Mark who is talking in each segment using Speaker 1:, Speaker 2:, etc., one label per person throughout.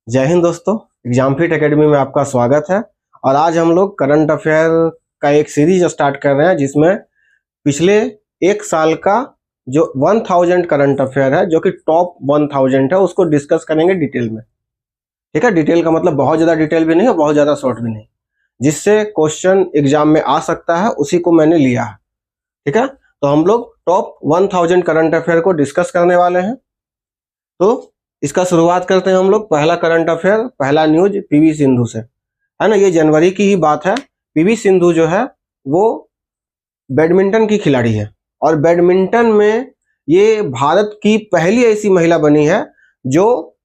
Speaker 1: जय हिंद दोस्तों। एग्जामफिट एकेडमी में आपका स्वागत है। और आज हम लोग करंट अफेयर का एक सीरीज स्टार्ट कर रहे हैं जिसमें पिछले एक साल का जो 1000 करंट अफेयर है, जो कि टॉप 1000 है, उसको डिस्कस करेंगे डिटेल में। ठीक है, डिटेल का मतलब बहुत ज़्यादा डिटेल भी नहीं है, बहुत ज़्यादा शॉर्ट भी नहीं, जिससे क्वेश्चन एग्जाम में आ सकता है, उसी को मैंने लिया है। ठीक है, तो हम लोग टॉप 1000 करंट अफेयर को डिस्कस करने वाले हैं। तो इसका शुरुआत करते हैं हम लोग। पहला करंट अफेयर, पहला न्यूज पीवी सिंधु से है ना। ये जनवरी की ही बात है। पीवी सिंधु जो है वो बैडमिंटन की खिलाड़ी है, और बैडमिंटन में ये भारत की पहली ऐसी महिला बनी है जो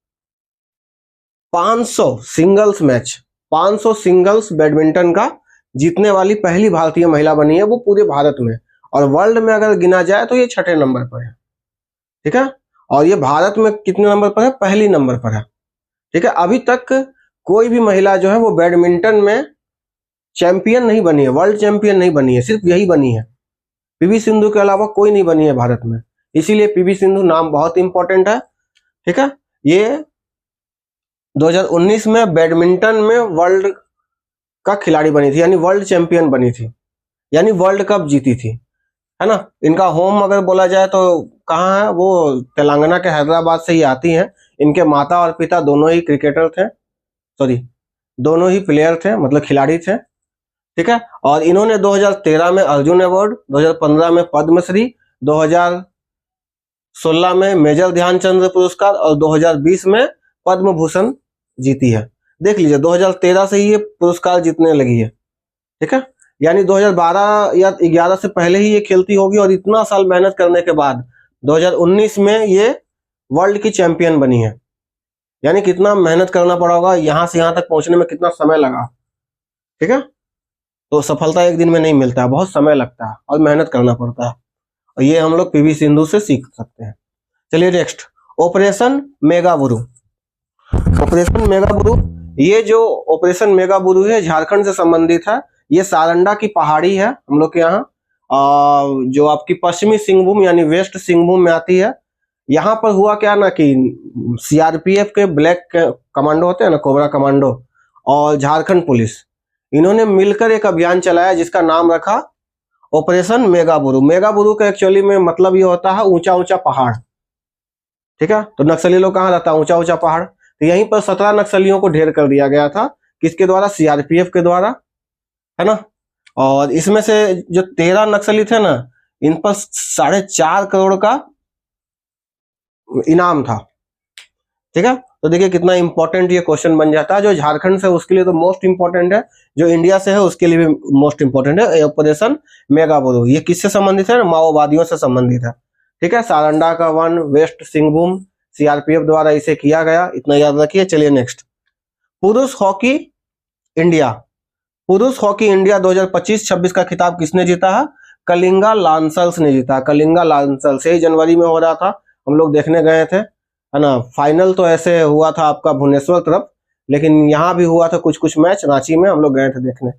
Speaker 1: 500 सिंगल्स मैच, 500 सिंगल्स बैडमिंटन का जीतने वाली पहली भारतीय महिला बनी है, वो पूरे भारत में। और वर्ल्ड में अगर गिना जाए तो ये 6ठे नंबर पर है। ठीक है, और ये भारत में कितने नंबर पर है? पहली नंबर पर है। ठीक है, अभी तक कोई भी महिला जो है वो बैडमिंटन में चैंपियन नहीं बनी है, वर्ल्ड चैंपियन नहीं बनी है, सिर्फ यही बनी है। पीवी सिंधु के अलावा कोई नहीं बनी है भारत में, इसीलिए पीवी सिंधु नाम बहुत इंपॉर्टेंट है। ठीक है, ये 2019 में बैडमिंटन में वर्ल्ड का खिलाड़ी बनी थी, यानी वर्ल्ड चैंपियन बनी थी, यानी वर्ल्ड कप जीती थी, है ना। इनका होम अगर बोला जाए तो कहाँ है? वो तेलंगाना के हैदराबाद से ही आती हैं। इनके माता और पिता दोनों ही क्रिकेटर थे, सॉरी दोनों ही प्लेयर थे, मतलब खिलाड़ी थे। ठीक है, और इन्होंने 2013 में अर्जुन अवार्ड, 2015 में पद्मश्री, 2016 में मेजर ध्यानचंद पुरस्कार और 2020 में पद्म भूषण जीती है। देख लीजिए, 2013 से ही ये पुरस्कार जीतने लगी है। ठीक है, यानी 2012 या 11 से पहले ही ये खेलती होगी, और इतना साल मेहनत करने के बाद 2019 में ये वर्ल्ड की चैंपियन बनी है। यानी कितना मेहनत करना पड़ा होगा, यहां से यहां तक पहुंचने में कितना समय लगा। ठीक है, तो सफलता एक दिन में नहीं मिलता है, बहुत समय लगता है और मेहनत करना पड़ता है, और ये हम लोग पीवी सिंधु से सीख सकते हैं। चलिए नेक्स्ट, ऑपरेशन मेगाबुरु। ऑपरेशन मेगाबुरु, ये जो ऑपरेशन मेगाबुरु है झारखंड से संबंधित है। ये सारंडा की पहाड़ी है हम लोग के यहाँ, जो आपकी पश्चिमी सिंहभूम यानी वेस्ट सिंहभूम में आती है। यहाँ पर हुआ क्या ना कि सीआरपीएफ के ब्लैक कमांडो होते हैं ना, कोबरा कमांडो, और झारखंड पुलिस, इन्होंने मिलकर एक अभियान चलाया जिसका नाम रखा ऑपरेशन मेगाबुरु। मेगाबुरु का एक्चुअली में मतलब ये होता है ऊंचा ऊंचा पहाड़। ठीक है, तो नक्सली लोग कहाँ रहता है? ऊंचा ऊंचा पहाड़। तो यहीं पर 17 नक्सलियों को ढेर कर दिया गया था। किसके द्वारा? सीआरपीएफ के द्वारा, है ना। और इसमें से जो 13 नक्सली थे ना, इन पर 4.5 करोड़ का इनाम था। ठीक है, तो देखिए कितना इंपॉर्टेंट ये क्वेश्चन बन जाता है। जो झारखंड से उसके लिए तो मोस्ट इंपॉर्टेंट है, जो इंडिया से है उसके लिए भी मोस्ट इंपॉर्टेंट है। ऑपरेशन मेगाबुरु ये किससे संबंधित है? माओवादियों से संबंधित है। ठीक है, सारंडा का वन, वेस्ट सिंहभूम, सीआरपीएफ द्वारा इसे किया गया, इतना याद रखिए। चलिए नेक्स्ट, पुरुष हॉकी इंडिया। पुरुष हॉकी इंडिया 2025-26 का खिताब किसने जीता है? कलिंगा लांसर्स ने जीता। कलिंगा लांसर्स यही जनवरी में हो रहा था, हम लोग देखने गए थे, है ना। फाइनल तो ऐसे हुआ था आपका भुवनेश्वर तरफ, लेकिन यहाँ भी हुआ था कुछ कुछ मैच, रांची में हम लोग गए थे देखने।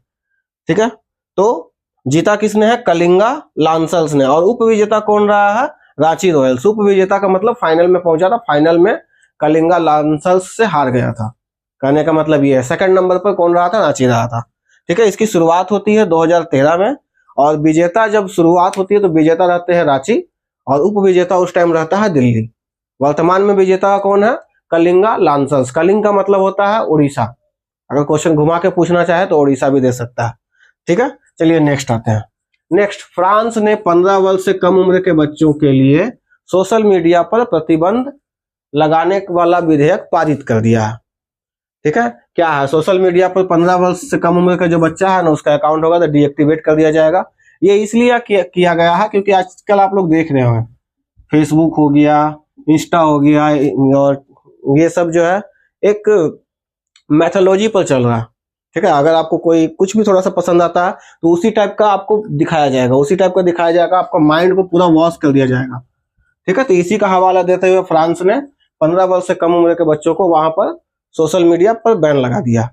Speaker 1: ठीक है, तो जीता किसने है? कलिंगा लांसर्स ने। और उप विजेता कौन रहा है? रांची रॉयल्स। उप विजेता का मतलब फाइनल में पहुंचा था, फाइनल में कलिंगा लांसर्स से हार गया था। कहने का मतलब ये है, सेकंड नंबर पर कौन रहा था? रांची रहा था। ठीक है, इसकी शुरुआत होती है 2013 में, और विजेता जब शुरुआत होती है तो विजेता रहते हैं रांची, और उप विजेता उस टाइम रहता है दिल्ली। वर्तमान में विजेता कौन है? कलिंगा लांसर्स। कलिंग का मतलब होता है उड़ीसा, अगर क्वेश्चन घुमा के पूछना चाहे तो उड़ीसा भी दे सकता है। ठीक है, चलिए नेक्स्ट आते हैं। नेक्स्ट, फ्रांस ने 15 वर्ष से कम उम्र के बच्चों के लिए सोशल मीडिया पर प्रतिबंध लगाने वाला विधेयक पारित कर दिया है। ठीक है, क्या है? सोशल मीडिया पर 15 वर्ष से कम उम्र का जो बच्चा है ना, उसका अकाउंट होगा तो डीएक्टिवेट कर दिया जाएगा। ये इसलिए किया गया है क्योंकि आजकल आप लोग देख रहे हो, फेसबुक हो गया, इंस्टा हो गया, और ये सब जो है एक मैथोलॉजी पर चल रहा है। ठीक है, अगर आपको कोई कुछ भी थोड़ा सा पसंद आता है तो उसी टाइप का आपको दिखाया जाएगा, उसी टाइप का दिखाया जाएगा, आपका माइंड को पूरा वॉश कर दिया जाएगा। ठीक है, तो इसी का हवाला देते हुए फ्रांस ने 15 वर्ष से कम उम्र के बच्चों को वहां पर सोशल मीडिया पर बैन लगा दिया।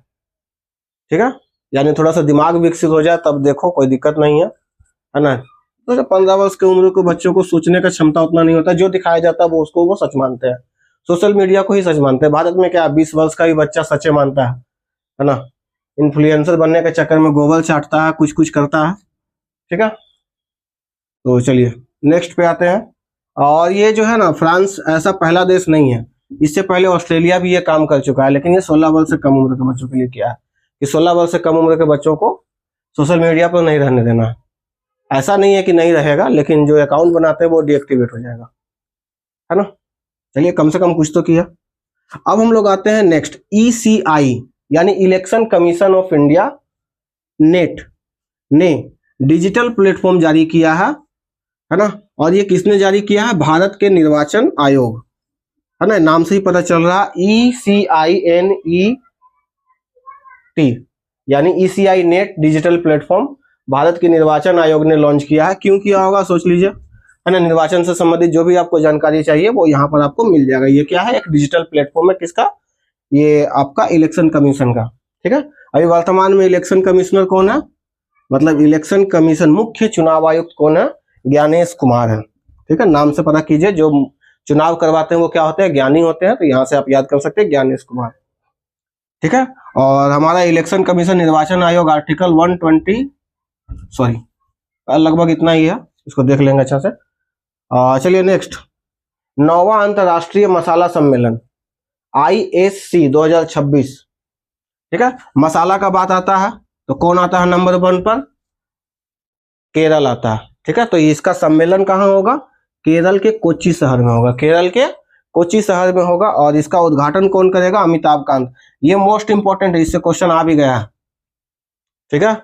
Speaker 1: ठीक है, यानी थोड़ा सा दिमाग विकसित हो जाए तब देखो, कोई दिक्कत नहीं है ना। तो 15 वर्ष की उम्र के बच्चों को सोचने का क्षमता उतना नहीं होता, जो दिखाया जाता है वो उसको वो सच मानते हैं। सोशल मीडिया को ही सच मानते हैं। भारत में क्या 20 वर्ष का भी बच्चा सच्चे मानता है ना। इन्फ्लुएंसर बनने के चक्कर में गोबर चाटता है, कुछ कुछ करता है। ठीक है, तो चलिए नेक्स्ट पे आते हैं। और ये जो है ना, फ्रांस ऐसा पहला देश नहीं है, इससे पहले ऑस्ट्रेलिया भी ये काम कर चुका है, लेकिन ये 16 वर्ष से कम उम्र के बच्चों के लिए किया है कि 16 वर्ष से कम उम्र के बच्चों को सोशल मीडिया पर नहीं रहने देना है। ऐसा नहीं है कि नहीं रहेगा, लेकिन जो अकाउंट बनाते हैं वो डीएक्टिवेट हो जाएगा, है ना। चलिए कम से कम कुछ तो किया। अब हम लोग आते हैं नेक्स्ट, ECI यानी election commission of India net ने डिजिटल प्लेटफॉर्म जारी किया है ना। और ये किसने जारी किया है? भारत के निर्वाचन आयोग, है ना, नाम से ही पता चल रहा, ECINET यानी ECI net digital platform Bharat के निर्वाचन आयोग ने लॉन्च किया है। क्यों किया होगा सोच लीजिए, है ना। निर्वाचन से संबंधित जो भी आपको जानकारी चाहिए वो यहाँ पर आपको मिल जाएगा। ये क्या है? एक डिजिटल प्लेटफॉर्म है, किसका? ये आपका इलेक्शन कमीशन का। ठीक है, अभी वर्तमान में इलेक्शन कमिश्नर कौन है, मतलब इलेक्शन कमीशन मुख्य चुनाव आयुक्त कौन है? ज्ञानेश कुमार है। ठीक है, नाम से पता कीजिए, जो चुनाव करवाते हैं वो क्या होते हैं? ज्ञानी होते हैं। तो यहाँ से आप याद कर सकते हैं ज्ञानेश कुमार। ठीक है, और हमारा इलेक्शन कमीशन निर्वाचन आयोग आर्टिकल 120 लगभग इतना ही है, इसको देख लेंगे अच्छा से। चलिए नेक्स्ट, 9वां अंतर्राष्ट्रीय मसाला सम्मेलन ISC 2026। ठीक है, मसाला का बात आता है तो कौन आता है नंबर 1 पर? केरल आता है। ठीक है, तो इसका सम्मेलन कहाँ होगा? केरल के कोच्चि शहर में होगा। केरल के कोच्चि शहर में होगा। और इसका उद्घाटन कौन करेगा? अमिताभ कांत। ये मोस्ट इंपॉर्टेंट है, इससे क्वेश्चन आ भी गया है। ठीक है,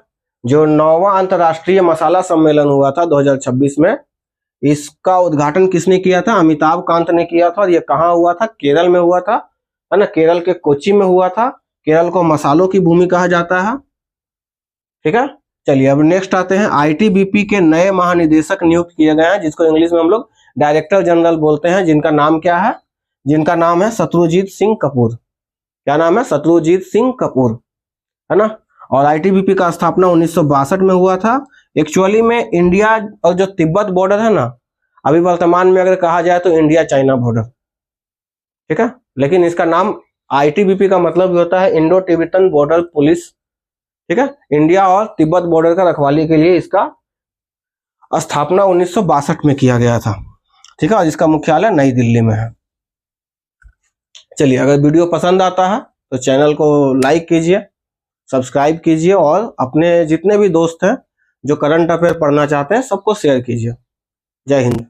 Speaker 1: जो 9वां अंतर्राष्ट्रीय मसाला सम्मेलन हुआ था 2026 में, इसका उद्घाटन किसने किया था? अमिताभ कांत ने किया था। और ये कहाँ हुआ था? केरल में हुआ था, है ना, केरल के कोच्चि में हुआ था। केरल को मसालों की भूमि कहा जाता है। ठीक है, चलिए अब नेक्स्ट आते हैं। ITBP के नए महानिदेशक नियुक्त किए गए हैं, जिसको इंग्लिश में हम लोग डायरेक्टर जनरल बोलते हैं, जिनका नाम क्या है? जिनका नाम है शत्रुजीत सिंह कपूर। क्या नाम है? शत्रुजीत सिंह कपूर, है ना। और ITBP का स्थापना 1962 में हुआ था। एक्चुअली में इंडिया और जो तिब्बत बॉर्डर है ना, अभी वर्तमान में अगर कहा जाए तो इंडिया चाइना बॉर्डर। ठीक है, लेकिन इसका नाम ITBP का मतलब भी होता है इंडो तिब्बतन बॉर्डर पुलिस। ठीक है, इंडिया और तिब्बत बॉर्डर का रखवाली के लिए इसका स्थापना 1962 में किया गया था। ठीक है, और इसका मुख्यालय नई दिल्ली में है। चलिए, अगर वीडियो पसंद आता है तो चैनल को लाइक कीजिए, सब्सक्राइब कीजिए, और अपने जितने भी दोस्त हैं जो करंट अफेयर पढ़ना चाहते हैं सबको शेयर कीजिए। जय हिंद।